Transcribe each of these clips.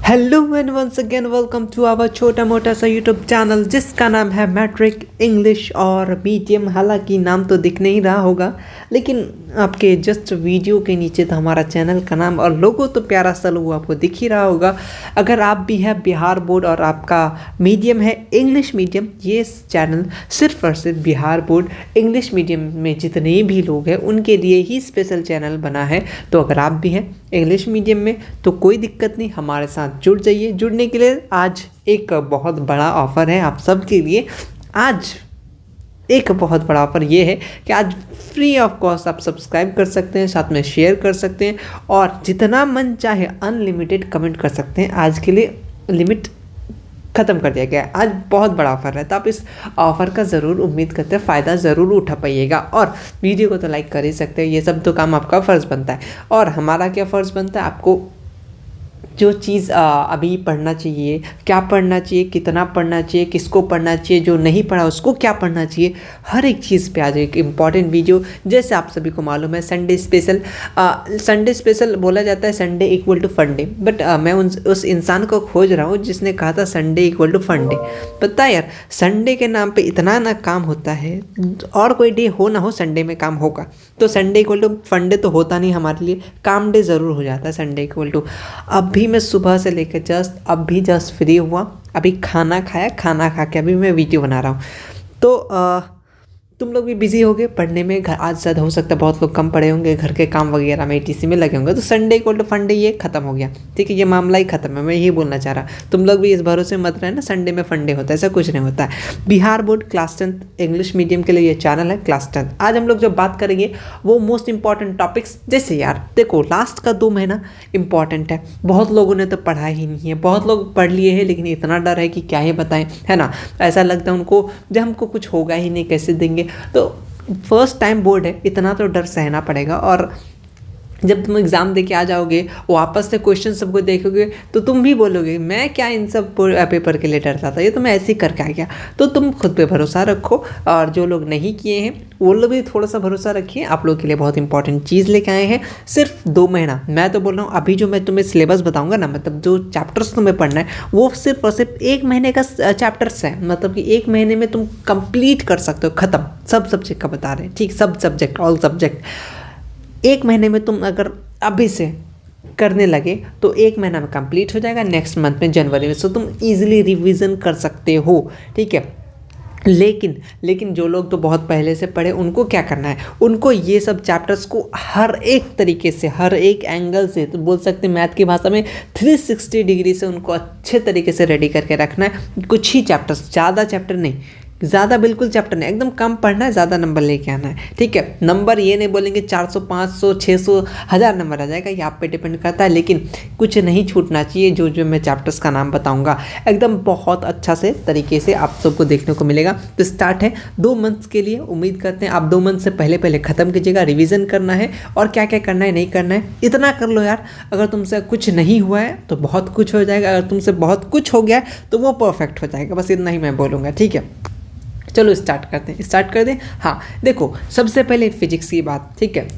Hello and once again welcome to our छोटा मोटा सा यूट्यूब चैनल जिसका नाम है मैट्रिक इंग्लिश और मीडियम। हालांकि नाम तो दिख नहीं रहा होगा, लेकिन आपके जस्ट वीडियो के नीचे तो हमारा चैनल का नाम और लोगो तो प्यारा सा लोगो आपको दिख ही रहा होगा। अगर आप भी है बिहार बोर्ड और आपका मीडियम है इंग्लिश मीडियम, ये चैनल सिर्फ और सिर्फ बिहार बोर्ड इंग्लिश मीडियम में जितने भी लोग हैं उनके लिए ही स्पेशल चैनल बना है। तो अगर आप भी हैं इंग्लिश मीडियम में तो कोई दिक्कत नहीं, हमारे साथ जुड़ जाइए। जुड़ने के लिए आज एक बहुत बड़ा ऑफ़र है आप सब के लिए। आज एक बहुत बड़ा ऑफ़र ये है कि आज फ्री ऑफ कॉस्ट आप सब्सक्राइब कर सकते हैं, साथ में शेयर कर सकते हैं और जितना मन चाहे अनलिमिटेड कमेंट कर सकते हैं। आज के लिए लिमिट ख़त्म कर दिया गया है। आज बहुत बड़ा ऑफ़र है, तो आप इस ऑफ़र का ज़रूर उम्मीद करते हैं फ़ायदा ज़रूर उठा पाइएगा। और वीडियो को तो लाइक कर ही सकते हैं, ये सब तो काम आपका फ़र्ज़ बनता है। और हमारा क्या फ़र्ज़ बनता है, आपको जो चीज़ अभी पढ़ना चाहिए, क्या पढ़ना चाहिए, कितना पढ़ना चाहिए, किसको पढ़ना चाहिए, जो नहीं पढ़ा उसको क्या पढ़ना चाहिए, हर एक चीज़ पे आज एक इम्पॉर्टेंट वीडियो। जैसे आप सभी को मालूम है संडे स्पेशल बोला जाता है, संडे इक्वल टू फंडे। बट मैं उस इंसान को खोज रहा हूँ जिसने कहा था संडे इक्वल टू फंडे। पता है यार, संडे के नाम पे इतना ना काम होता है, और कोई डे हो ना हो संडे में काम होगा। तो संडे इक्वल टू फंडे तो होता नहीं हमारे लिए, काम डे ज़रूर हो जाता है संडे इक्वल टू। अभी मैं सुबह से लेकर जस्ट फ्री हुआ, अभी खाना खाया, खाना खा के अभी मैं वीडियो बना रहा हूँ। तो तुम लोग भी बिजी होगे पढ़ने में। घर आज ज़्यादा हो सकता है बहुत लोग कम पढ़े होंगे, घर के काम वगैरह में ETC में लगे होंगे। तो संडे इक्वल टू फंडे ये खत्म हो गया, ठीक है, ये मामला ही खत्म है। मैं यही बोलना चाह रहा, तुम लोग भी इस भरोसे मत रहना संडे में फंडे होता है, ऐसा कुछ नहीं होता है। Bihar board class 10 English medium के लिए ये चैनल है क्लास 10। आज हम लोग जो बात करेंगे वो मोस्ट इंपॉर्टेंट टॉपिक्स। जैसे यार देखो, लास्ट का 2 महीना इंपॉर्टेंट है। बहुत लोगों ने तो पढ़ा ही नहीं है, बहुत लोग पढ़ लिए हैं लेकिन इतना डर है कि क्या ही बताएं, है ना। ऐसा लगता है उनको जब हमको कुछ होगा ही नहीं कैसे देंगे। तो फर्स्ट टाइम बोर्ड है, इतना तो डर सहना पड़ेगा। और जब तुम एग्ज़ाम दे के आ जाओगे, वापस से क्वेश्चन सबको देखोगे, तो तुम भी बोलोगे मैं क्या इन सब पेपर के लिए डरता था, ये तो मैं ऐसे ही करके आ गया। तो तुम खुद पे भरोसा रखो, और जो लोग नहीं किए हैं वो लोग भी थोड़ा सा भरोसा रखिए। आप लोग के लिए बहुत इंपॉर्टेंट चीज़ लेके आए हैं। सिर्फ 2 महीना, मैं तो बोल रहा हूँ, अभी जो मैं तुम्हें सिलेबस बताऊँगा ना, मतलब जो चैप्टर्स तुम्हें पढ़ना है वो सिर्फ और सिर्फ 1 महीने का चैप्टर्स है। मतलब कि 1 महीने में तुम कंप्लीट कर सकते हो, ख़त्म। सब सब्जेक्ट का बता रहे हैं, ठीक, सब सब्जेक्ट, ऑल सब्जेक्ट 1 महीने में तुम अगर अभी से करने लगे तो 1 महीना में कंप्लीट हो जाएगा। नेक्स्ट मंथ में जनवरी में, सो तुम इजीली रिवीजन कर सकते हो, ठीक है। लेकिन जो लोग तो बहुत पहले से पढ़े, उनको क्या करना है, उनको ये सब चैप्टर्स को हर एक तरीके से, हर एक एंगल से, तो बोल सकते हैं मैथ की भाषा में 360 डिग्री से उनको अच्छे तरीके से रेडी करके रखना है। कुछ ही चैप्टर्स, ज़्यादा चैप्टर नहीं, ज़्यादा बिल्कुल चैप्टर नहीं, एकदम कम पढ़ना है, ज़्यादा नंबर लेके आना है, ठीक है। नंबर ये नहीं बोलेंगे 400 500 600 1000 नंबर आ जाएगा, ये आप पे डिपेंड करता है। लेकिन कुछ नहीं छूटना चाहिए। जो मैं चैप्टर्स का नाम बताऊंगा एकदम बहुत अच्छा से तरीके से आप सबको देखने को मिलेगा। तो स्टार्ट है 2 मंथ्स के लिए। उम्मीद करते हैं आप 2 मंथ से पहले ख़त्म कीजिएगा। रिविज़न करना है और क्या क्या करना है नहीं करना है इतना कर लो यार। अगर तुमसे कुछ नहीं हुआ है तो बहुत कुछ हो जाएगा, अगर तुमसे बहुत कुछ हो गया है तो वो परफेक्ट हो जाएगा। बस इतना ही मैं बोलूँगा, ठीक है। चलो स्टार्ट कर दें। हाँ देखो, सबसे पहले फिजिक्स की बात, ठीक है।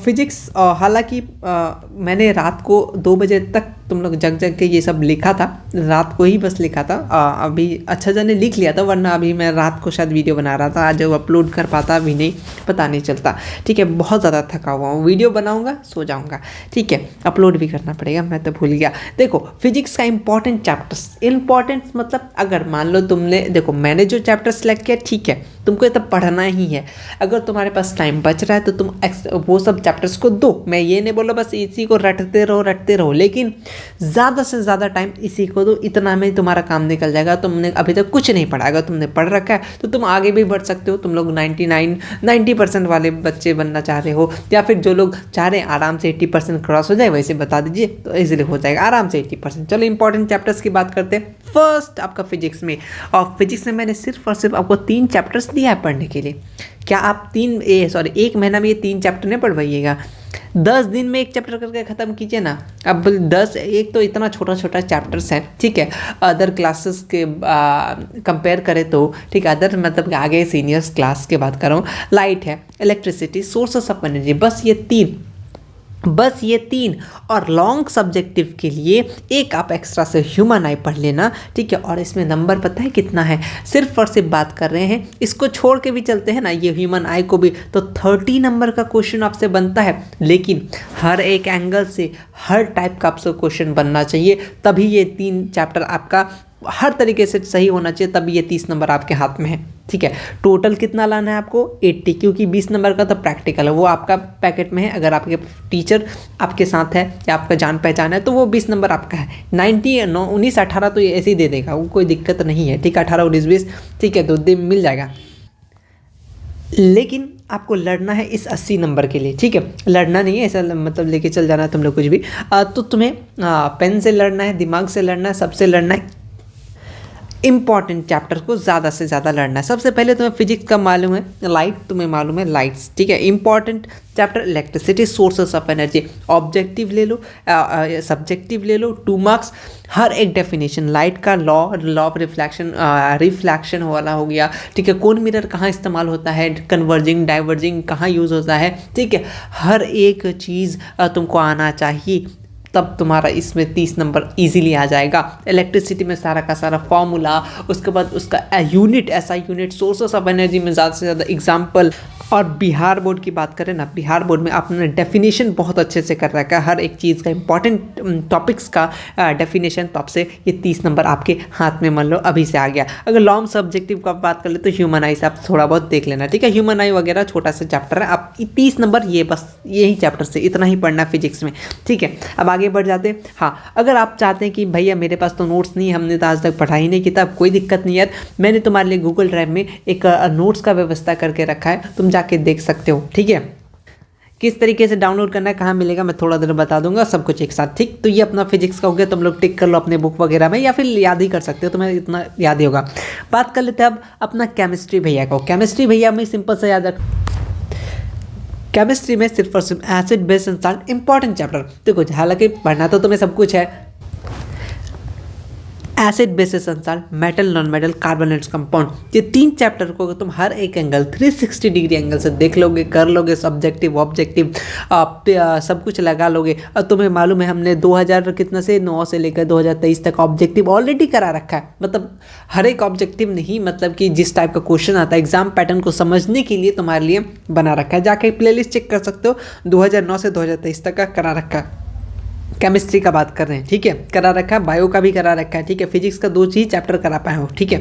फिजिक्स, हालांकि मैंने रात को 2 बजे तक तुम लोग जग के ये सब लिखा था, रात को ही बस लिखा था। अभी अच्छा जाने लिख लिया था, वरना अभी मैं रात को शायद वीडियो बना रहा था, आज वो अपलोड कर पाता अभी नहीं, पता नहीं चलता, ठीक है। बहुत ज़्यादा थका हुआ हूँ, वीडियो बनाऊँगा सो जाऊँगा, ठीक है। अपलोड भी करना पड़ेगा, मैं तो भूल गया। देखो फिजिक्स का इंपॉर्टेंट चैप्टर्स, इंपॉर्टेंट मतलब अगर मान लो तुमने, देखो मैंने जो चैप्टर सेलेक्ट किया, ठीक है, तुमको ये तब पढ़ना ही है। अगर तुम्हारे पास टाइम बच रहा है तो तुम वो सब चैप्टर्स को दो। मैं ये नहीं बोला बस इसी को रटते रहो, लेकिन ज़्यादा से ज़्यादा टाइम इसी को दो, इतना में तुम्हारा काम निकल जाएगा। तुमने अभी तक कुछ नहीं पढ़ा, अगर तुमने पढ़ रखा है तो तुम आगे भी बढ़ सकते हो। तुम लोग 90% वाले बच्चे बनना चाह रहे हो, या फिर जो लोग चाह रहे हैं आराम से 80% क्रॉस हो जाए, वैसे बता दीजिए तो इजीली हो जाएगा आराम से 80%। चलो इंपॉर्टेंट चैप्टर्स की बात करते हैं। फर्स्ट आपका फिजिक्स में, और फिजिक्स में मैंने सिर्फ और सिर्फ आपको 3 चैप्टर्स दिया है पढ़ने के लिए। क्या आप 1 महीना में ये 3 चैप्टर नहीं पढ़वाइएगा, 10 दिन में 1 चैप्टर करके ख़त्म कीजिए ना। अब 10, एक तो इतना छोटा छोटा चैप्टर्स हैं, ठीक है। अदर क्लासेस के कंपेयर करें तो, ठीक है, अदर मतलब आगे सीनियर्स क्लास के बात कर रहा हूँ। लाइट है, इलेक्ट्रिसिटी, सोर्सेस ऑफ एनर्जी, बस ये 3 बस ये 3। और लॉन्ग सब्जेक्टिव के लिए एक आप एक्स्ट्रा से ह्यूमन आई पढ़ लेना, ठीक है। और इसमें नंबर पता है कितना है, सिर्फ और सिर्फ बात कर रहे हैं, इसको छोड़ के भी चलते हैं ना ये ह्यूमन आई को भी, तो 30 नंबर का क्वेश्चन आपसे बनता है। लेकिन हर एक एंगल से हर टाइप का आपसे क्वेश्चन बनना चाहिए, तभी ये 3 चैप्टर आपका हर तरीके से सही होना चाहिए, तभी ये 30 नंबर आपके हाथ में है, ठीक है। टोटल कितना लाना है आपको 80, क्योंकि 20 नंबर का तो प्रैक्टिकल है, वो आपका पैकेट में है। अगर आपके टीचर आपके साथ है या आपका जान पहचान है तो वो 20 नंबर आपका है। 90 19 18 तो ये ऐसे ही दे देगा, वो कोई दिक्कत नहीं है, ठीक है। 18 19 20, ठीक है, तो दिन मिल जाएगा। लेकिन आपको लड़ना है इस 80 नंबर के लिए, ठीक है। लड़ना नहीं है ऐसा मतलब लेके चल जाना है तुम लोग कुछ भी, तो तुम्हें पेन से लड़ना है, दिमाग से लड़ना है, सबसे लड़ना है। इंपॉर्टेंट चैप्टर को ज़्यादा से ज़्यादा लड़ना है। सबसे पहले तुम्हें फिजिक्स का मालूम है, लाइट तुम्हें मालूम है, लाइट्स, ठीक है। Important chapter electricity, sources of energy. Objective ले लो, सब्जेक्टिव ले लो, 2 मार्क्स। हर एक डेफिनेशन, लाइट का लॉ ऑफ रिफ्लेक्शन, रिफ्लेक्शन वाला हो गया, ठीक है। कौन मिरर कहाँ इस्तेमाल होता है, कन्वर्जिंग डाइवर्जिंग कहाँ यूज़ होता है, ठीक है। हर एक चीज़ तुमको आना चाहिए, तब तुम्हारा इसमें 30 नंबर इजीली आ जाएगा। इलेक्ट्रिसिटी में सारा का सारा फॉर्मूला, उसके बाद उसका यूनिट, ऐसा यूनिट, सोर्सेस ऑफ एनर्जी में ज़्यादा से ज़्यादा एग्जाम्पल। और बिहार बोर्ड की बात करें ना, बिहार बोर्ड में आपने डेफिनेशन बहुत अच्छे से कर रखा है, हर एक चीज़ का इंपॉर्टेंट टॉपिक्स का डेफिनेशन, तो आपसे ये 30 नंबर आपके हाथ में मान लो अभी से आ गया। अगर लॉन्ग सब्जेक्टिव का बात कर ले तो ह्यूमन आई से आप थोड़ा बहुत देख लेना, ठीक है। ह्यूमन आई वगैरह छोटा सा चैप्टर है, आप 30 नंबर ये बस यही चैप्टर से इतना ही पढ़ना फिजिक्स में, ठीक है। अब आगे बढ़ जाते हैं। हाँ, अगर आप चाहते हैं कि भैया मेरे पास तो नोट्स नहीं, हमने तो आज तक पढ़ाई नहीं किया, कोई दिक्कत नहीं यार, मैंने तुम्हारे लिए गूगल ड्राइव में एक नोट्स का व्यवस्था करके रखा है, तुम जाके देख सकते हो, ठीक है। किस तरीके से डाउनलोड करना है, कहाँ मिलेगा, मैं थोड़ा देर बता दूंगा, सब कुछ एक साथ, ठीक। तो ये अपना फिजिक्स का हो गया, तुम लोग टिक कर लो अपने बुक वगैरह में, या फिर याद ही कर सकते हो, तुम्हें इतना याद ही होगा। बात कर लेते हैं अब अपना केमिस्ट्री भैया को। केमिस्ट्री भैया में सिंपल से याद रख, केमिस्ट्री में सिर्फ और सिर्फ acid base and salt important chapter. देखो हालांकि पढ़ना तो तुम्हें सब कुछ है, acid basis and salt, metal non metal, carbonates compound, ये 3 चैप्टर को तुम हर एक एंगल 360 डिग्री एंगल से देख लोगे, कर लोगे, सब्जेक्टिव ऑब्जेक्टिव सब कुछ लगा लोगे। और तुम्हें मालूम है हमने 2000 कितना से 9 से लेकर 2023 तक ऑब्जेक्टिव ऑलरेडी करा रखा है। मतलब हर एक ऑब्जेक्टिव नहीं, मतलब कि जिस टाइप का क्वेश्चन आता है एग्जाम पैटर्न को समझने के लिए तुम्हारे लिए बना रखा है, जाके प्लेलिस्ट चेक कर सकते हो, 2009 से 2023 तक का करा रखा है। केमिस्ट्री का बात कर रहे हैं, ठीक है, करा रखा है, बायो का भी करा रखा है, ठीक है। फिजिक्स का 2 चीज चैप्टर करा पाए हो, ठीक है।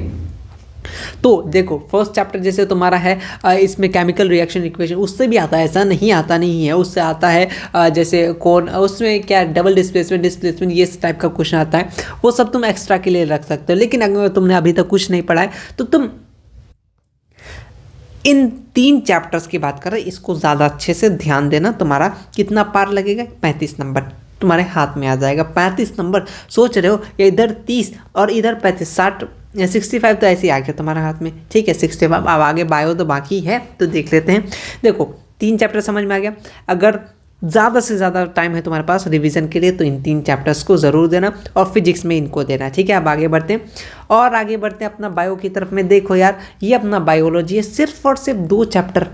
तो देखो फर्स्ट चैप्टर जैसे तुम्हारा है, इसमें केमिकल रिएक्शन इक्वेशन, उससे भी आता है, ऐसा नहीं आता नहीं है, उससे आता है जैसे कौन, उसमें क्या डबल डिस्प्लेसमेंट ये टाइप का क्वेश्चन आता है, वो सब तुम एक्स्ट्रा के लिए रख सकते हो। लेकिन अगर तुमने अभी तक कुछ नहीं पढ़ा है तो तुम इन 3 चैप्टर्स की बात कर रहे हैं, इसको ज़्यादा अच्छे से ध्यान देना। तुम्हारा कितना पार लगेगा, 35 नंबर तुम्हारे हाथ में आ जाएगा। 35 नंबर सोच रहे हो, या इधर 30 और इधर 35, 60 या 65 तो ऐसे ही आ गया तुम्हारे हाथ में, ठीक है। 65 अब आगे बायो तो बाकी है, तो देख लेते हैं। देखो 3 चैप्टर समझ में आ गया। अगर ज़्यादा से ज़्यादा टाइम है तुम्हारे पास रिवीजन के लिए तो इन 3 चैप्टर्स को ज़रूर देना, और फिजिक्स में इनको देना, ठीक है। अब आगे बढ़ते हैं, और आगे बढ़ते हैं अपना बायो की तरफ में। देखो यार ये अपना बायोलॉजी है, सिर्फ और सिर्फ 2 चैप्टर,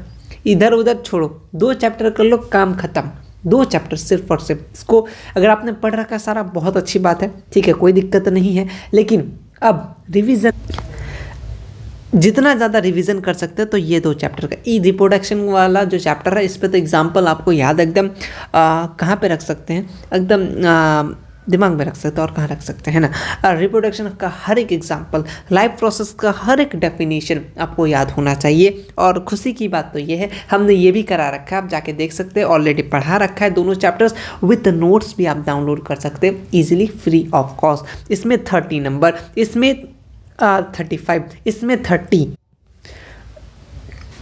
इधर उधर छोड़ो, 2 चैप्टर कर लो, काम खत्म। 2 चैप्टर सिर्फ और सिर्फ, इसको अगर आपने पढ़ रखा सारा बहुत अच्छी बात है, ठीक है, कोई दिक्कत नहीं है। लेकिन अब रिवीजन, जितना ज़्यादा रिवीजन कर सकते हैं तो ये 2 चैप्टर का, ई रिप्रोडक्शन वाला जो चैप्टर है इस पर तो एग्जाम्पल आपको याद एकदम कहाँ पे रख सकते हैं, एकदम दिमाग में रख सकते हैं। और कहाँ रख सकते हैं ना, रिप्रोडक्शन का हर एक एग्जाम्पल, लाइफ प्रोसेस का हर एक डेफिनेशन आपको याद होना चाहिए। और खुशी की बात तो ये है हमने ये भी करा रखा है, आप जाके देख सकते हैं, ऑलरेडी पढ़ा रखा है दोनों चैप्टर्स, विद नोट्स भी आप डाउनलोड कर सकते हैं ईजिली, फ्री ऑफ कॉस्ट। इसमें 30 नंबर, इसमें 35, इसमें 30,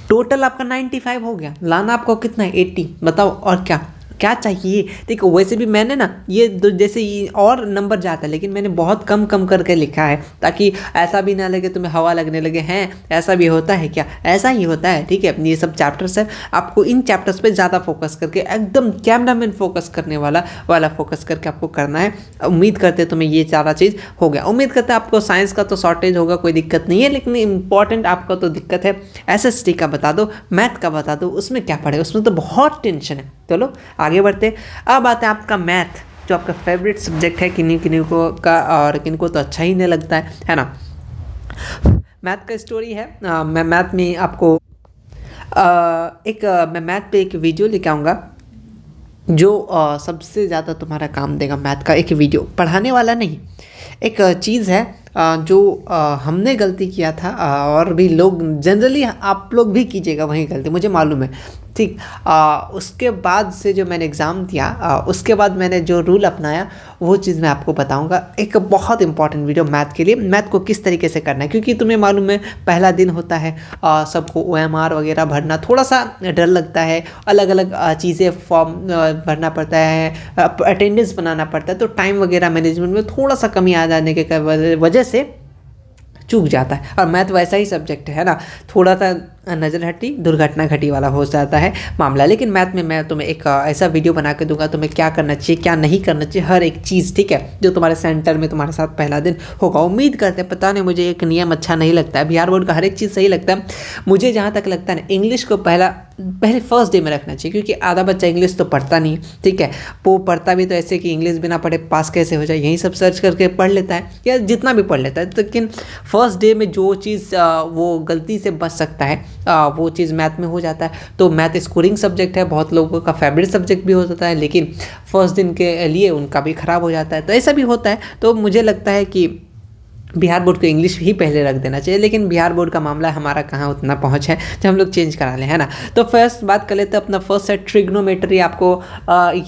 टोटल आपका 95 हो गया। लाना आपको कितना है, 80, बताओ और क्या क्या चाहिए। देखो वैसे भी मैंने ना ये जैसे ये और नंबर जाता है, लेकिन मैंने बहुत कम कम करके लिखा है, ताकि ऐसा भी ना लगे तुम्हें हवा लगने लगे, हैं ऐसा भी होता है क्या, ऐसा ही होता है, ठीक है। ये सब चैप्टर्स है, आपको इन चैप्टर्स पे ज़्यादा फोकस करके, एकदम कैमरामैन फोकस करने वाला फोकस करके आपको करना है। उम्मीद करते तुम्हें ये सारा चीज़ हो गया। उम्मीद करते आपको साइंस का तो शॉर्टेज होगा, कोई दिक्कत नहीं है, लेकिन इंपॉर्टेंट आपका तो दिक्कत है SST का बता दो, मैथ का बता दो, उसमें क्या पढ़े, उसमें तो बहुत टेंशन है। चलो आगे आगे बढ़ते हैं। अब आता है आपका मैथ, जो आपका फेवरेट सब्जेक्ट है किन्हीं किन्हीं को का, और किन को तो अच्छा ही नहीं लगता है ना। मैथ का स्टोरी है, मैं मैथ में आपको मैं मैथ पे एक वीडियो लेके आऊँगा जो सबसे ज़्यादा तुम्हारा काम देगा। मैथ का एक वीडियो, पढ़ाने वाला नहीं, एक चीज़ है जो हमने गलती किया था, और भी लोग जनरली आप लोग भी कीजिएगा वही गलती, मुझे मालूम है, ठीक। उसके बाद से जो मैंने एग्ज़ाम दिया, उसके बाद मैंने जो रूल अपनाया वो चीज़ मैं आपको बताऊंगा। एक बहुत इंपॉर्टेंट वीडियो मैथ के लिए, मैथ को किस तरीके से करना है, क्योंकि तुम्हें मालूम है पहला दिन होता है, सबको OMR वगैरह भरना थोड़ा सा डर लगता है, अलग अलग चीज़ें फॉर्म भरना पड़ता है, अटेंडेंस बनाना पड़ता है, तो टाइम वगैरह मैनेजमेंट में थोड़ा सा कमी आ जाने के वजह से चूक जाता है। और मैथ वैसा ही सब्जेक्ट है ना, थोड़ा सा नज़र हटी दुर्घटना घटी वाला हो जाता है मामला। लेकिन मैथ में मैं तुम्हें एक ऐसा वीडियो बना के दूंगा, तुम्हें क्या करना चाहिए क्या नहीं करना चाहिए, हर एक चीज़, ठीक है, जो तुम्हारे सेंटर में तुम्हारे साथ पहला दिन होगा। उम्मीद करते हैं, पता नहीं मुझे एक नियम अच्छा नहीं लगता है, बिहार बोर्ड का हर एक चीज़ सही लगता है मुझे, जहाँ तक लगता है ना इंग्लिश को पहले फर्स्ट डे में रखना चाहिए, क्योंकि आधा बच्चा इंग्लिश तो पढ़ता नहीं, ठीक है, वो पढ़ता भी तो ऐसे कि इंग्लिश बिना पढ़े पास कैसे हो जाए, यही सब सर्च करके पढ़ लेता है या जितना भी पढ़ लेता है। लेकिन फर्स्ट डे में जो चीज़ वो गलती से बच सकता है वो चीज़ मैथ में हो जाता है। तो मैथ स्कोरिंग सब्जेक्ट है, बहुत लोगों का फेवरेट सब्जेक्ट भी हो जाता है, लेकिन फर्स्ट दिन के लिए उनका भी ख़राब हो जाता है, तो ऐसा भी होता है। तो मुझे लगता है कि बिहार बोर्ड को इंग्लिश ही पहले रख देना चाहिए, लेकिन बिहार बोर्ड का मामला हमारा कहाँ उतना पहुँच है जब हम लोग चेंज करा लें, है ना। तो फर्स्ट बात कर लेते हैं अपना फर्स्ट सेट ट्रिग्नोमेट्री। आपको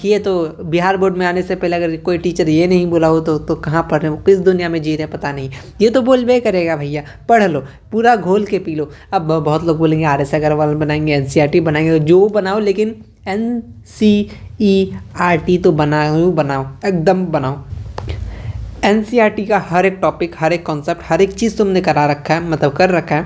ये तो बिहार बोर्ड में आने से पहले अगर कोई टीचर ये नहीं बोला हो तो कहाँ पढ़ रहे हो, किस दुनिया में जी रहे पता नहीं, ये तो बोलबे करेगा भैया पढ़ लो, पूरा घोल के पी लो। अब बहुत लोग बोलेंगे RS अग्रवाल बनाएंगे, NCERT बनाएंगे, जो बनाओ, लेकिन NCERT तो बनाओ एकदम बनाओ। NCERT का हर एक टॉपिक, हर एक कॉन्सेप्ट, हर एक चीज़ तुमने करा रखा है, मतलब कर रखा है,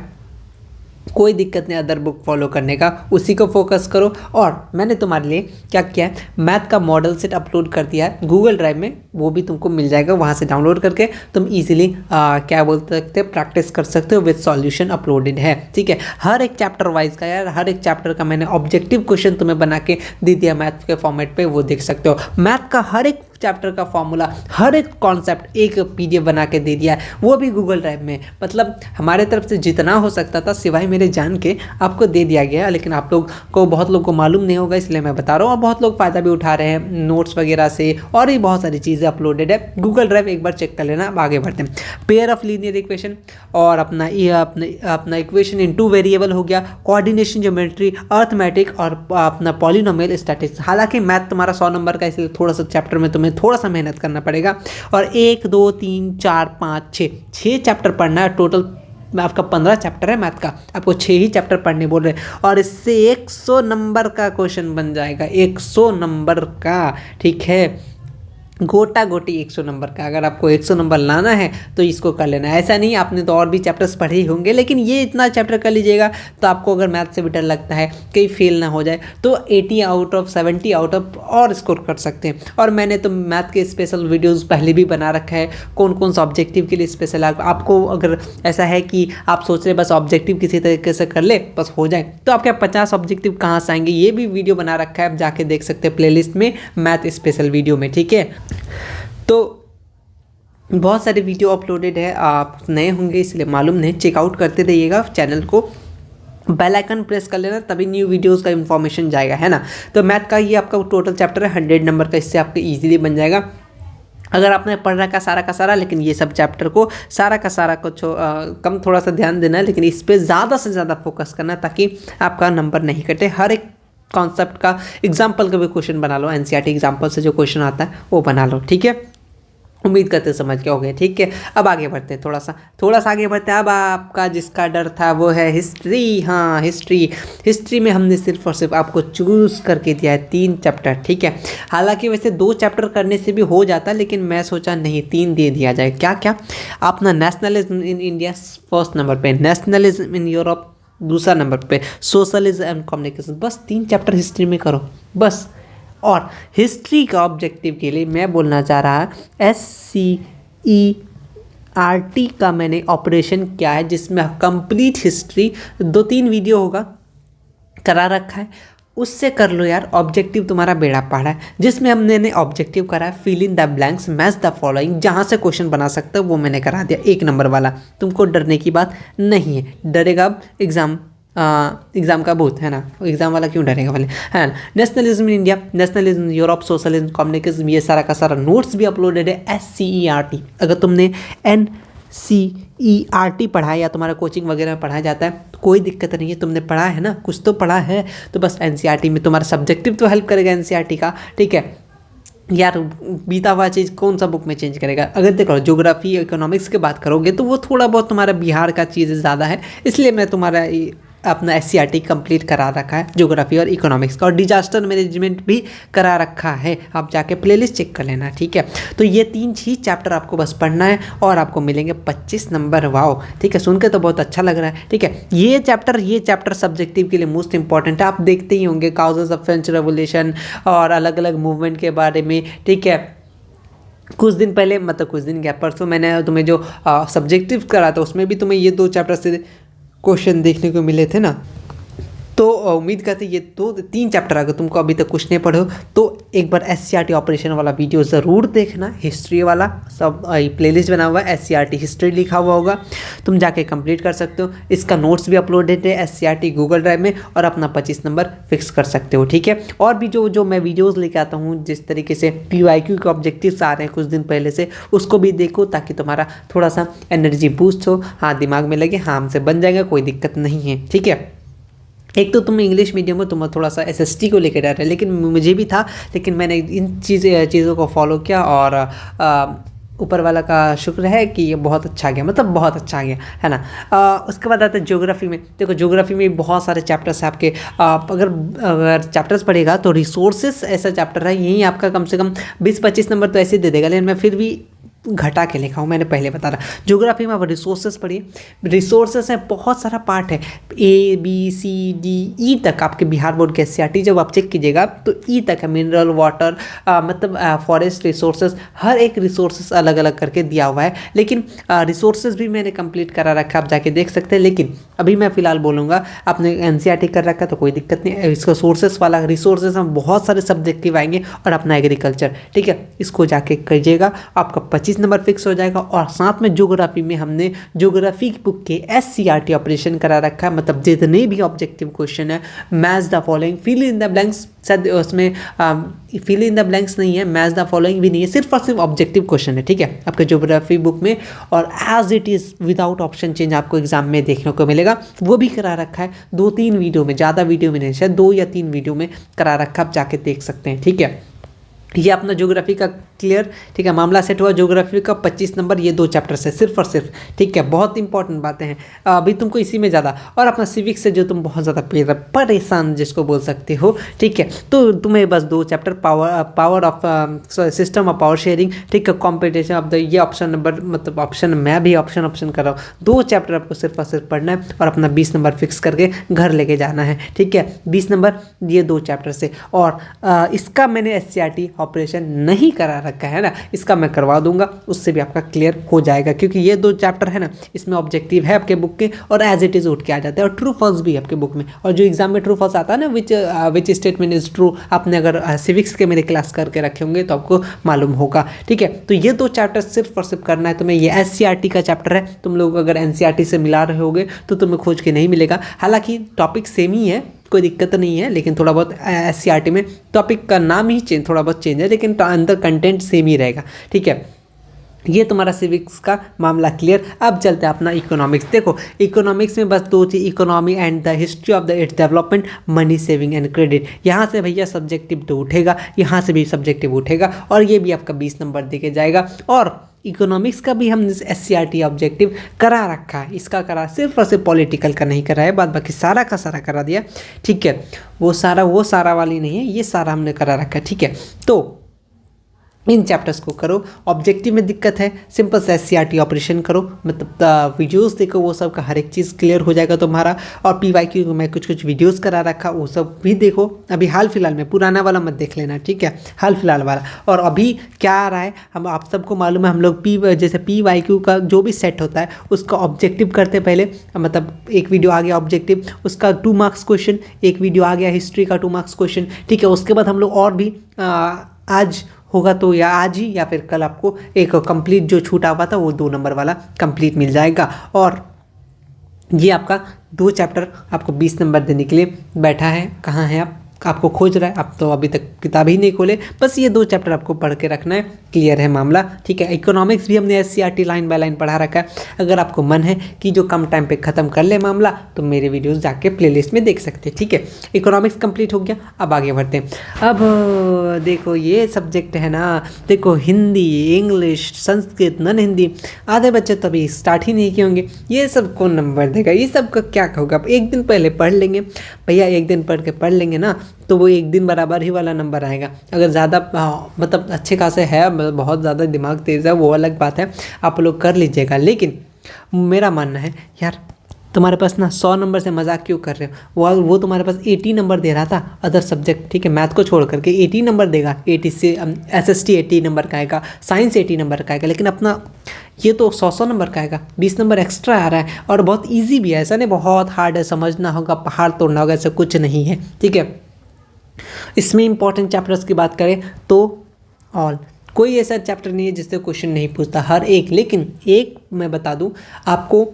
कोई दिक्कत नहीं अदर बुक फॉलो करने का, उसी को फोकस करो। और मैंने तुम्हारे लिए क्या किया है, मैथ का मॉडल सेट अपलोड कर दिया है गूगल ड्राइव में, वो भी तुमको मिल जाएगा, वहाँ से डाउनलोड करके तुम इजीली क्या बोल सकते हैं प्रैक्टिस कर सकते हो, विद सॉल्यूशन अपलोडेड है, ठीक है। हर एक चैप्टर वाइज का यार, हर एक चैप्टर का मैंने ऑब्जेक्टिव क्वेश्चन तुम्हें बना के दे दिया मैथ के फॉर्मेट पे, वो देख सकते हो। मैथ का हर एक चैप्टर का फॉर्मूला, हर एक कॉन्सेप्ट एक PDF बना के दे दिया है, वो भी गूगल ड्राइव में। मतलब हमारे तरफ से जितना हो सकता था सिवाय मेरे जान के आपको दे दिया गया, लेकिन आप लोग को, बहुत लोग को मालूम नहीं होगा, इसलिए मैं बता रहा हूँ, और बहुत लोग फ़ायदा भी उठा रहे हैं नोट्स वगैरह से, और भी बहुत सारी चीज़ें अपलोडेड है गूगल ड्राइव, एक बार चेक कर लेना। अब आगे बढ़ते हैं। पेयर ऑफ लीनियर इक्वेशन, और अपना इक्वेशन इन 2 वेरिएबल हो गया, कोऑर्डिनेशन ज्योमेट्री, अर्थमेटिक, और अपना पॉलिनोमियल स्टैटिस्टिक्स। हालांकि मैथ तुम्हारा 100 नंबर का, इसलिए थोड़ा सा चैप्टर में तुम्हें थोड़ा सा मेहनत करना पड़ेगा, और 1 2 3 4 5 6 चैप्टर पढ़ना है टोटल। आपका 15 चैप्टर है मैथ का, आपको 6 ही चैप्टर पढ़ने बोल रहे हैं, और इससे 100 नंबर का क्वेश्चन बन जाएगा, 100 नंबर का, ठीक है, गोटा गोटी 100 नंबर का। अगर आपको 100 नंबर लाना है तो इसको कर लेना, ऐसा नहीं आपने तो और भी चैप्टर्स पढ़े ही होंगे, लेकिन ये इतना चैप्टर कर लीजिएगा। तो आपको अगर मैथ से भी डर लगता है कहीं फेल ना हो जाए, तो 80 आउट ऑफ 70 आउट ऑफ और स्कोर कर सकते हैं। और मैंने तो मैथ के स्पेशल वीडियोज़ पहले भी बना रखा है, कौन कौन सा ऑब्जेक्टिव के लिए स्पेशल। आपको अगर ऐसा है कि आप सोच रहे बस ऑब्जेक्टिव किसी तरीके से कर ले बस हो जाए, तो आपके 50 ऑब्जेक्टिव कहाँ से आएंगे, ये भी वीडियो बना रखा है, आप जाके देख सकते हैं प्लेलिस्ट में, मैथ स्पेशल वीडियो में, ठीक है। तो बहुत सारे वीडियो अपलोडेड है, आप नए होंगे इसलिए मालूम नहीं, चेकआउट करते रहिएगा चैनल को, बेल आइकन प्रेस कर लेना, तभी न्यू वीडियोस का इन्फॉर्मेशन जाएगा, है ना। तो मैथ का ये आपका टोटल चैप्टर है 100 नंबर का, इससे आपको ईजिली बन जाएगा अगर आपने पढ़ रखा सारा का सारा। लेकिन ये सब चैप्टर को सारा का सारा कुछ कम थोड़ा सा ध्यान देना है, लेकिन इस पर ज़्यादा से ज़्यादा फोकस करना है, ताकि आपका नंबर नहीं कटे। हर एक कॉन्सेप्ट का एग्जाम्पल का भी क्वेश्चन बना लो, NCERT एग्जाम्पल से जो क्वेश्चन आता है वो बना लो, ठीक है। उम्मीद करते समझ के हो गए, ठीक है। अब आगे बढ़ते हैं, थोड़ा सा आगे बढ़ते हैं। अब आपका जिसका डर था वो है हिस्ट्री। हाँ, हिस्ट्री में हमने सिर्फ और सिर्फ आपको चूज़ करके दिया है 3 चैप्टर, ठीक है। हालांकि वैसे 2 चैप्टर करने से भी हो जाता, लेकिन मैं सोचा नहीं 3 दे दिया जाए। क्या क्या, अपना nationalism in India first number पे, नेशनलिज्म इन यूरोप दूसरा नंबर पे, सोशलिज्म एंड कम्युनिकेशन, बस 3 चैप्टर हिस्ट्री में करो बस। और हिस्ट्री का ऑब्जेक्टिव के लिए मैं बोलना चाह रहा SCERT का मैंने ऑपरेशन किया है, जिसमें कंप्लीट हिस्ट्री 2-3 वीडियो होगा करा रखा है, उससे कर लो यार, ऑब्जेक्टिव तुम्हारा बेड़ा पार है। जिसमें हमने ने ऑब्जेक्टिव करा है fill in the blanks match the following, जहाँ से क्वेश्चन बना सकते हो वो मैंने करा दिया 1 नंबर वाला। तुमको डरने की बात नहीं है, डरेगा अब एग्जाम का भूत है ना, एग्जाम वाला क्यों डरेगा वाले, है ना। Nationalism in India, nationalism Europe, socialism, communism, ये सारा का सारा नोट्स भी अपलोडेड है। SCERT, अगर तुमने NCERT पढ़ा है या तुम्हारा कोचिंग वगैरह में पढ़ाया जाता है तो कोई दिक्कत नहीं है, तुमने पढ़ा है ना, कुछ तो पढ़ा है, तो बस NCERT में तुम्हारा सब्जेक्टिव तो हेल्प करेगा NCERT का, ठीक है यार। बीता हुआ चीज़ कौन सा बुक में चेंज करेगा। अगर देखो ज्योग्राफी इकोनॉमिक्स की बात करोगे तो वो थोड़ा बहुत तुम्हारा बिहार का चीज़ ज़्यादा है, इसलिए मैं तुम्हारा अपना SCERT कंप्लीट करा रखा है ज्योग्राफी और इकोनॉमिक्स का, और डिजास्टर मैनेजमेंट भी करा रखा है, आप जाके प्लेलिस्ट चेक कर लेना, ठीक है। तो ये 3 ही चैप्टर आपको बस पढ़ना है और आपको मिलेंगे 25 नंबर। वाओ, ठीक है, सुनकर तो बहुत अच्छा लग रहा है, ठीक है। ये चैप्टर सब्जेक्टिव के लिए मोस्ट इंपॉर्टेंट है। आप देखते ही होंगे काउजेस ऑफ फ्रेंच रेवोल्यूशन और अलग अलग मूवमेंट के बारे में, ठीक है। कुछ दिन पहले, मतलब कुछ दिन क्या, परसों मैंने तुम्हें जो सब्जेक्टिव करा था उसमें भी तुम्हें ये 2 चैप्टर से क्वेश्चन देखने को मिले थे ना। तो उम्मीद करते ये 2-3 चैप्टर अगर तुमको अभी तक कुछ नहीं पढ़े हो तो एक बार SCERT ऑपरेशन वाला वीडियो ज़रूर देखना, हिस्ट्री वाला सब प्लेलिस्ट बना हुआ है, SCERT हिस्ट्री लिखा हुआ होगा, तुम जाके कंप्लीट कर सकते हो। इसका नोट्स भी अपलोडेड है SCERT गूगल ड्राइव में, और अपना 25 नंबर फिक्स कर सकते हो, ठीक है। और भी जो मैं वीडियोज़ लेके आता हूँ, जिस तरीके से PYQ के ऑब्जेक्टिव्स आ रहे हैं कुछ दिन पहले से, उसको भी देखो ताकि तुम्हारा थोड़ा सा एनर्जी बूस्ट हो, हाँ दिमाग में लगे, हाँ हमसे बन जाएगा, कोई दिक्कत नहीं है, ठीक है। एक तो तुम इंग्लिश मीडियम में तुम थोड़ा सा SST को लेकर डर रहे, लेकिन मुझे भी था, लेकिन मैंने इन चीज़ों को फॉलो किया और ऊपर वाला का शुक्र है कि ये बहुत अच्छा गया, मतलब बहुत अच्छा गया, है ना। उसके बाद आता है ज्योग्राफी में। देखो ज्योग्राफी में बहुत सारे चैप्टर्स हैं आपके, अगर चैप्टर्स पढ़ेगा तो रिसोर्सेस ऐसा चैप्टर है, यही आपका कम से कम 20-25 नंबर तो ऐसे दे देगा, लेकिन मैं फिर भी घटा के लिखा हूँ, मैंने पहले बता रहा। ज्योग्राफी में आप रिसोर्सेस पढ़िए, रिसोर्सेस है, बहुत सारा पार्ट है, ABCDE तक आपके बिहार बोर्ड के SCERT जब आप चेक कीजिएगा तो E तक है, मिनरल वाटर, मतलब फॉरेस्ट रिसोर्सेस, हर एक रिसोर्सेस अलग अलग करके दिया हुआ है। लेकिन रिसोर्सेस भी मैंने कंप्लीट करा रखा है, आप जाके देख सकते हैं। लेकिन अभी मैं फिलहाल बोलूँगा, आपने NCERT कर रखा है तो कोई दिक्कत नहीं, इसका सोर्सेस वाला रिसोर्सेस में बहुत सारे सब्जेक्टिव आएंगे, और अपना एग्रीकल्चर, ठीक है, इसको जाके करिएगा, आपका 25 नंबर फिक्स हो जाएगा। और साथ में ज्योग्राफी में हमने ज्योग्राफी बुक के SCERT ऑपरेशन करा रखा है, मतलब जितने भी ऑब्जेक्टिव क्वेश्चन है, match the following, fill in the blanks, शायद उसमें फिल इन द ब्लैंक्स नहीं है, मैच द फॉलोइंग भी नहीं है, सिर्फ और सिर्फ ऑब्जेक्टिव क्वेश्चन है, ठीक है, आपके ज्योग्राफी बुक में। और as it is without option change आपको एग्जाम में देखने को मिलेगा, वो भी करा रखा है 2-3 वीडियो में, ज़्यादा वीडियो में नहीं, शायद 2 या 3 वीडियो में करा रखा, आप जाके देख सकते हैं, ठीक है। ये अपना ज्योग्राफी का क्लियर, ठीक है, मामला सेट हुआ। ज्योग्राफी का 25 नंबर, ये 2 चैप्टर से सिर्फ और सिर्फ, ठीक है, बहुत इंपॉर्टेंट बातें हैं अभी तुमको इसी में ज़्यादा। और अपना सिविक्स से जो तुम बहुत ज़्यादा परेशान जिसको बोल सकते हो, ठीक है, तो तुम्हें बस 2 chapter, power of system of power sharing, ठीक है, कॉम्पिटिशन ऑफ द, ये ऑप्शन नंबर, मतलब ऑप्शन मैं भी ऑप्शन कर रहा हूँ, 2 चैप्टर आपको सिर्फ और सिर्फ पढ़ना है और अपना 20 नंबर फिक्स करके घर लेके जाना है, ठीक है। 20 नंबर ये 2 चैप्टर से। और इसका मैंने SCERT ऑपरेशन नहीं करा रखा है ना, इसका मैं करवा दूंगा, उससे भी आपका क्लियर हो जाएगा, क्योंकि ये 2 चैप्टर है ना, इसमें ऑब्जेक्टिव है आपके बुक के, और एज इट इज उठ के आ जाता है, और ट्रू फॉल्स भी है आपके बुक में। और जो एग्जाम में ट्रू फॉल्स आता है ना, विच स्टेटमेंट इज ट्रू, आपने अगर सिविक्स के मेरे क्लास करके रखे होंगे तो आपको मालूम होगा, ठीक है। तो ये 2 चैप्टर सिर्फ और सिर्फ करना है तुम्हें। ये SCERT का चैप्टर है, तुम लोग अगर NCERT से मिला रहे होगे तो तुम्हें खोज के नहीं मिलेगा, हालांकि टॉपिक सेम ही है, कोई दिक्कत नहीं है, लेकिन थोड़ा बहुत SCERT में टॉपिक का नाम ही थोड़ा बहुत चेंज है, लेकिन अंदर कंटेंट सेम ही रहेगा, ठीक है। ये तुम्हारा सिविक्स का मामला क्लियर। अब चलते हैं अपना इकोनॉमिक्स। देखो इकोनॉमिक्स में बस 2 चीज, economy and the history of the its development, money saving and credit. यहाँ से भैया सब्जेक्टिव तो उठेगा, यहाँ से भी सब्जेक्टिव उठेगा, और ये भी आपका 20 नंबर देके जाएगा। और इकोनॉमिक्स का भी हमने SCERT ऑब्जेक्टिव करा रखा है, इसका करा, सिर्फ और सिर्फ पॉलिटिकल का नहीं करा है, बाद बाकी सारा का सारा करा दिया, ठीक है। वो सारा वाली नहीं है, ये सारा हमने करा रखा है, ठीक है। तो इन चैप्टर्स को करो। ऑब्जेक्टिव में दिक्कत है, सिंपल से एससीईआरटी ऑपरेशन करो, मतलब वीडियोस देखो, वो सब का हर एक चीज़ क्लियर हो जाएगा तुम्हारा। और पीवाईक्यू में कुछ कुछ वीडियोस करा रखा, वो सब भी देखो। अभी हाल फिलहाल में, पुराना वाला मत देख लेना, ठीक है, हाल फिलहाल वाला। और अभी क्या आ रहा है, हम आप सबको मालूम है, हम लोग जैसे पीवाईक्यू का जो भी सेट होता है उसका ऑब्जेक्टिव करते पहले, मतलब एक वीडियो आ गया ऑब्जेक्टिव, उसका 2 मार्क्स क्वेश्चन, एक वीडियो आ गया हिस्ट्री का 2 मार्क्स क्वेश्चन, ठीक है। उसके बाद हम लोग और भी आज होगा तो या आज ही या फिर कल आपको एक कंप्लीट जो छूटा हुआ था वो 2 नंबर वाला कंप्लीट मिल जाएगा। और ये आपका 2 चैप्टर आपको 20 नंबर देने के लिए बैठा है। कहाँ है आपको खोज रहा है, आप तो अभी तक किताब ही नहीं खोले, बस ये 2 चैप्टर आपको पढ़ के रखना है, क्लियर है मामला, ठीक है। इकोनॉमिक्स भी हमने एससीईआरटी लाइन बाय लाइन पढ़ा रखा है। अगर आपको मन है कि जो कम टाइम पे ख़त्म कर ले मामला, तो मेरे वीडियोस जाके प्लेलिस्ट में देख सकते हैं, ठीक है। इकोनॉमिक्स कंप्लीट हो गया, अब आगे बढ़ते हैं। अब देखो ये सब्जेक्ट है ना, देखो हिंदी, इंग्लिश, संस्कृत, नॉन हिंदी, आधे बच्चे तो अभी स्टार्ट ही नहीं किए होंगे। ये सब कौन नंबर देगा, ये सब का क्या होगा। एक दिन पहले पढ़ लेंगे भैया, एक दिन पढ़ लेंगे ना, तो वो एक दिन बराबर ही वाला नंबर आएगा। अगर ज़्यादा मतलब अच्छे खासे है, बहुत ज़्यादा दिमाग तेज़ है, वो अलग बात है, आप लोग कर लीजिएगा। लेकिन मेरा मानना है यार, तुम्हारे पास ना 100 नंबर से मजाक क्यों कर रहे हो। वो तुम्हारे पास 80 नंबर दे रहा था अदर सब्जेक्ट, ठीक है, मैथ को छोड़ करके 80 नंबर देगा। 80 से एसएसटी 80 नंबर का आएगा, साइंस 80 नंबर का आएगा, लेकिन अपना ये तो 100 नंबर का आएगा, 20 नंबर एक्स्ट्रा आ रहा है। और बहुत ईजी भी है, ऐसा नहीं बहुत हार्ड है, समझना होगा, पहाड़ तोड़ना होगा, ऐसा कुछ नहीं है, ठीक है। इसमें इंपॉर्टेंट चैप्टर्स की बात करें तो ऑल, कोई ऐसा चैप्टर नहीं है जिससे क्वेश्चन नहीं पूछता, हर एक। लेकिन एक मैं बता दूं आपको,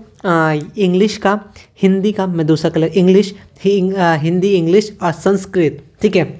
इंग्लिश का, हिंदी का, मैं दूसरा कलर, इंग्लिश, हिंदी, इंग्लिश और संस्कृत, ठीक है,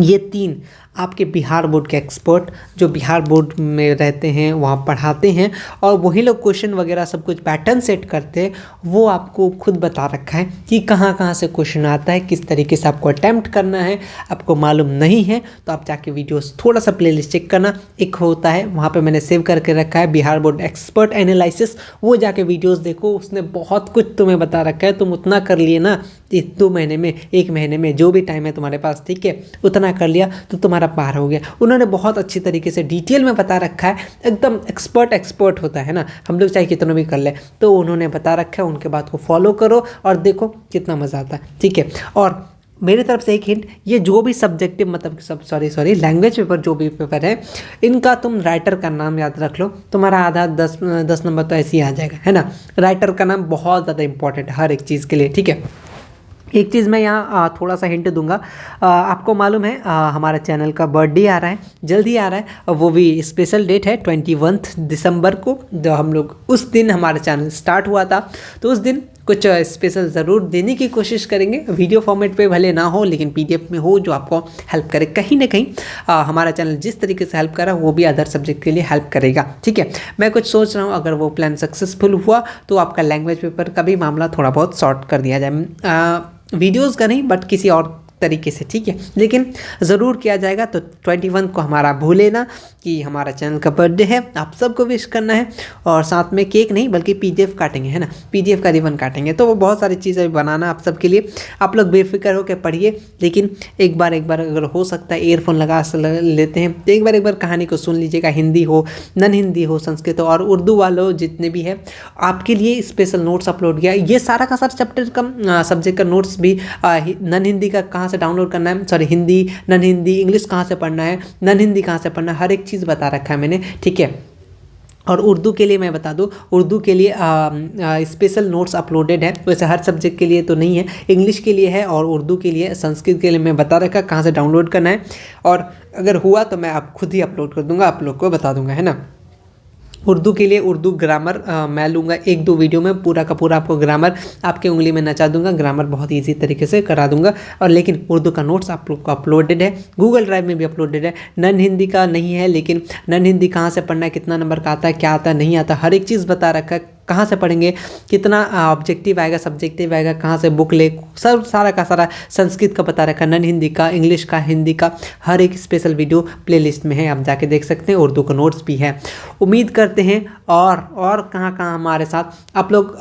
ये 3 आपके बिहार बोर्ड के एक्सपर्ट जो बिहार बोर्ड में रहते हैं वहाँ पढ़ाते हैं, और वही लोग क्वेश्चन वगैरह सब कुछ पैटर्न सेट करते हैं। वो आपको खुद बता रखा है कि कहाँ कहाँ से क्वेश्चन आता है, किस तरीके से आपको अटैम्प्ट करना है। आपको मालूम नहीं है तो आप जाके वीडियोस थोड़ा सा प्लेलिस्ट चेक करना, एक होता है वहाँ पे मैंने सेव करके रखा है, बिहार बोर्ड एक्सपर्ट एनालिसिस, वो जाके वीडियोस देखो, उसने बहुत कुछ तुम्हें बता रखा है। तुम उतना कर लिए ना 2 महीने में, 1 महीने में, जो भी टाइम है तुम्हारे पास, ठीक है, उतना कर लिया तो तुम्हारा पार हो गया। उन्होंने बहुत अच्छी तरीके से डिटेल में बता रखा है, एकदम एक्सपर्ट होता है ना, हम लोग चाहे कितना भी कर ले, तो उन्होंने बता रखा है, उनके बात को फॉलो करो और देखो कितना मज़ा आता है, ठीक है। और मेरी तरफ से एक हिंट, ये जो भी सब्जेक्टिव मतलब सॉरी लैंग्वेज पेपर जो भी पेपर है, इनका तुम राइटर का नाम याद रख लो, तुम्हारा आधा 10 नंबर तो ऐसे ही आ जाएगा, है ना। राइटर का नाम बहुत ज़्यादा इंपॉर्टेंट है हर एक चीज़ के लिए, ठीक है। एक चीज़ मैं यहाँ थोड़ा सा हिंट दूंगा, आपको मालूम है हमारे चैनल का बर्थडे आ रहा है, जल्दी आ रहा है, और वो भी स्पेशल डेट है 21 दिसंबर को, जो हम लोग उस दिन हमारा चैनल स्टार्ट हुआ था, तो उस दिन कुछ स्पेशल ज़रूर देने की कोशिश करेंगे। वीडियो फॉर्मेट पे भले ना हो, लेकिन पीडीएफ में हो, जो आपको हेल्प करे कहीं ना कहीं। हमारा चैनल जिस तरीके से हेल्प कर रहा है वो भी अदर सब्जेक्ट के लिए हेल्प करेगा, ठीक है। मैं कुछ सोच रहा हूँ, अगर वो प्लान सक्सेसफुल हुआ तो आपका लैंग्वेज पेपर का भी मामला थोड़ा बहुत सॉर्ट कर दिया जाए, वीडियोज़ का नहीं बट किसी और तरीके से, ठीक है, लेकिन ज़रूर किया जाएगा। तो 21 को हमारा भूले ना कि हमारा चैनल का बर्थडे है, आप सबको विश करना है, और साथ में केक नहीं बल्कि पीडीएफ काटेंगे, है ना, पीडीएफ का रिबन काटेंगे। तो वो बहुत सारी चीज़ें बनाना आप सबके लिए, आप लोग बेफिक्र होकर पढ़िए, लेकिन एक बार अगर हो सकता है ईयरफोन लगा लेते हैं तो एक बार कहानी को सुन लीजिएगा, हिंदी हो, नॉन हिंदी हो, संस्कृत हो, और उर्दू वालों जितने भी है, आपके लिए स्पेशल नोट्स अपलोड किया। ये सारा का सारा चैप्टर का सब्जेक्ट का नोट्स भी, नॉन हिंदी का कहाँ से डाउनलोड करना है, sorry Hindi, non Hindi, English कहाँ से पढ़ना है, नॉन हिंदी कहाँ से पढ़ना है, हर एक चीज़ बता रखा है मैंने, ठीक है। और उर्दू के लिए मैं बता दूं, उर्दू के लिए स्पेशल नोट्स अपलोडेड है, वैसे हर सब्जेक्ट के लिए तो नहीं है, इंग्लिश के लिए है और उर्दू के लिए, संस्कृत के लिए मैं बता रखा कहाँ से डाउनलोड करना है, और अगर हुआ तो मैं आप खुद ही अपलोड कर दूंगा, आप लोग को बता दूंगा, है ना। उर्दू के लिए उर्दू ग्रामर मैं लूँगा 1-2 वीडियो में, पूरा का पूरा आपको ग्रामर आपके उंगली में नचा दूंगा, ग्रामर बहुत इजी तरीके से करा दूंगा। और लेकिन उर्दू का नोट्स आप लोग को अपलोडेड है, गूगल ड्राइव में भी अपलोडेड है। नॉन हिंदी का नहीं है, लेकिन नॉन हिंदी कहाँ से पढ़ना है, कितना नंबर का आता है, क्या आता है, नहीं आता, हर एक चीज़ बता रखा है, कहाँ से पढ़ेंगे, कितना ऑब्जेक्टिव आएगा, सब्जेक्टिव आएगा, कहाँ से बुक ले, सब सारा का सारा। संस्कृत का बता रखा, नॉन हिंदी का, इंग्लिश का, हिंदी का, हर एक स्पेशल वीडियो प्लेलिस्ट में है, आप जाके देख सकते हैं। उर्दू का नोट्स भी है। उम्मीद करते हैं और कहाँ कहाँ हमारे साथ आप लोग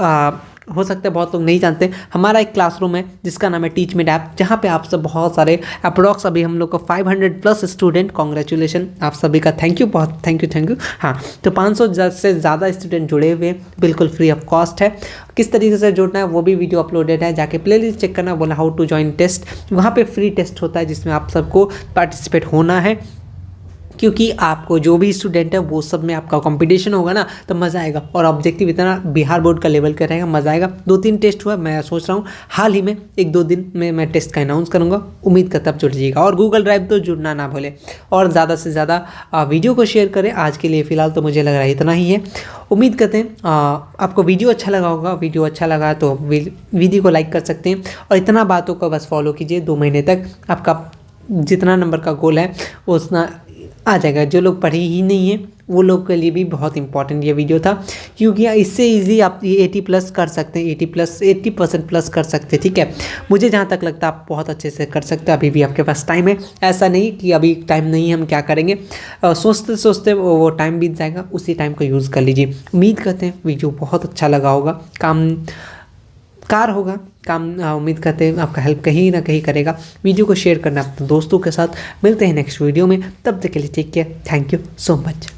हो सकता है बहुत लोग नहीं जानते, हमारा एक क्लासरूम है जिसका नाम है टीच मिट ऐप, जहाँ पे आप सब बहुत सारे अप्रॉक्स अभी हम लोग को 500+ स्टूडेंट, कॉन्ग्रेचुलेशन आप सभी का, थैंक यू, बहुत थैंक यू। हाँ, तो 500 से ज़्यादा स्टूडेंट जुड़े हुए, बिल्कुल फ्री ऑफ कॉस्ट है। किस तरीके से जुड़ना है वो भी वीडियो अपलोडेड है, जाके प्लेलिस्ट चेक करना, बोला हाउ टू ज्वाइन टेस्ट, वहाँ पे फ्री टेस्ट होता है जिसमें आप सबको पार्टिसिपेट होना है, क्योंकि आपको जो भी स्टूडेंट है वो सब में आपका कंपटीशन होगा ना, तो मज़ा आएगा। और ऑब्जेक्टिव इतना बिहार बोर्ड का लेवल का रहेगा, मज़ा आएगा। 2-3 टेस्ट हुआ, मैं सोच रहा हूँ हाल ही में 1-2 दिन में मैं टेस्ट का अनाउंस करूँगा, उम्मीद करता आप जुड़ जाइएगा। और गूगल ड्राइव तो जुड़ना ना भूलें, और ज़्यादा से ज़्यादा वीडियो को शेयर करें। आज के लिए फ़िलहाल तो मुझे लग रहा है इतना ही है। उम्मीद करते हैं आपको वीडियो अच्छा लगा होगा। वीडियो अच्छा लगा तो वीडियो को लाइक कर सकते हैं, और इतना बातों को बस फॉलो कीजिए। 2 महीने तक आपका जितना नंबर का गोल है उतना आ जाएगा। जो लोग पढ़े ही नहीं है वो लोग के लिए भी बहुत इंपॉर्टेंट ये वीडियो था, क्योंकि इससे इजी आप ये 80+ कर सकते हैं, 80% प्लस कर सकते हैं। ठीक है, मुझे जहाँ तक लगता है आप बहुत अच्छे से कर सकते हैं। अभी भी आपके पास टाइम है, ऐसा नहीं कि अभी टाइम नहीं है हम क्या करेंगे। सोचते सोचते वो टाइम बीत जाएगा, उसी टाइम को यूज़ कर लीजिए। उम्मीद करते हैं वीडियो बहुत अच्छा लगा होगा, कार होगा काम। उम्मीद करते हैं आपका हेल्प कहीं ना कहीं करेगा। वीडियो को शेयर करना अपने दोस्तों के साथ। मिलते हैं नेक्स्ट वीडियो में, तब तक के लिए take care, thank you so much.